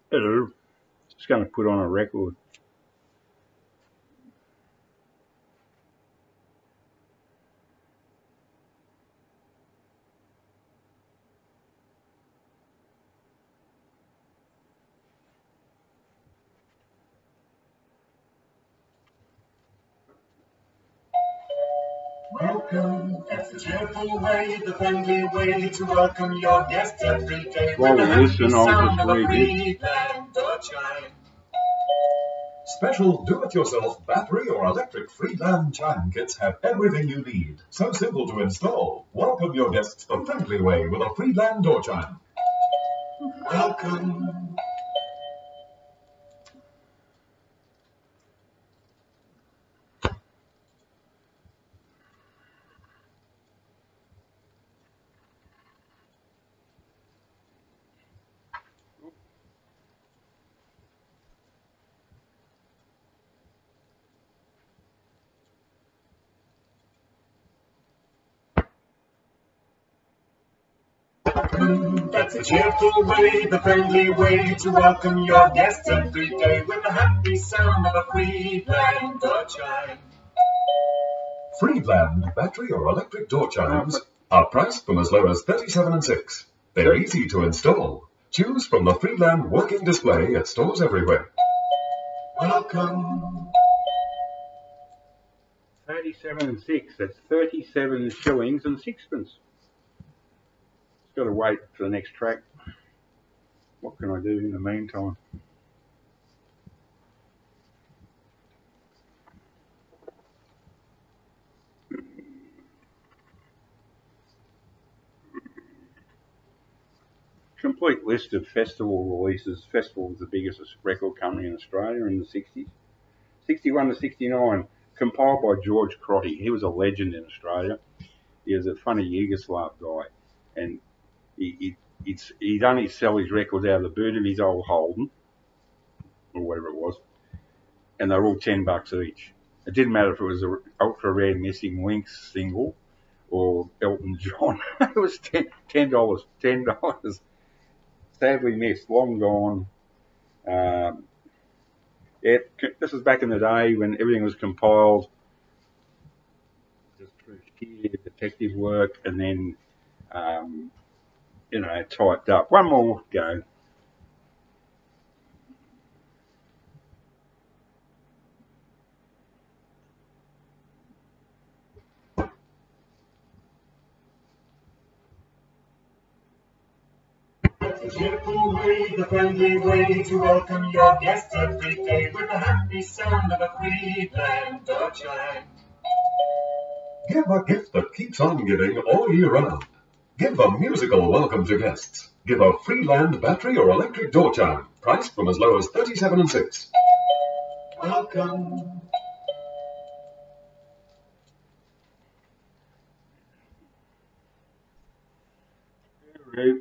Hello. Just going to put on a record. Welcome, it's the cheerful way, the friendly way to welcome your guests every day. While we with the happy listen, I'll sound just of a read FRIEDLAND chime. Special do-it-yourself battery or electric FRIEDLAND chime kits have everything you need. So simple to install. Welcome your guests the friendly way with a FRIEDLAND door chime. Welcome. That's the cheerful way, the friendly way to welcome your guests every day with the happy sound of a FRIEDLAND chime. FRIEDLAND battery or electric door chimes are priced from as low as 37 6. They're easy to install. Choose from the FRIEDLAND working display at stores everywhere. Welcome. 37 6. That's 37 shillings and sixpence. Just got to wait for the next track. What can I do in the meantime? Complete list of festival releases. Festival was the biggest record company in Australia in the 60s. 61 to 69. Compiled by George Crotty. He was a legend in Australia. He was a funny Yugoslav guy. And he'd only sell his records out of the boot of his old Holden, or whatever it was, and they were all $10 each. It didn't matter if it was an ultra rare Missing Links single or Elton John. It was $10. Sadly missed, long gone. Yeah, this was back in the day when everything was compiled just through sheer detective work and then, typed up. One more go. The cheerful way, the friendly way to welcome your guests every day with the happy sound of a FRIEDLAND chime. Give a gift that keeps on giving all year round. Give a musical welcome to guests. Give a FRIEDLAND battery or electric door chime, priced from as low as 37 6. Welcome. Hello.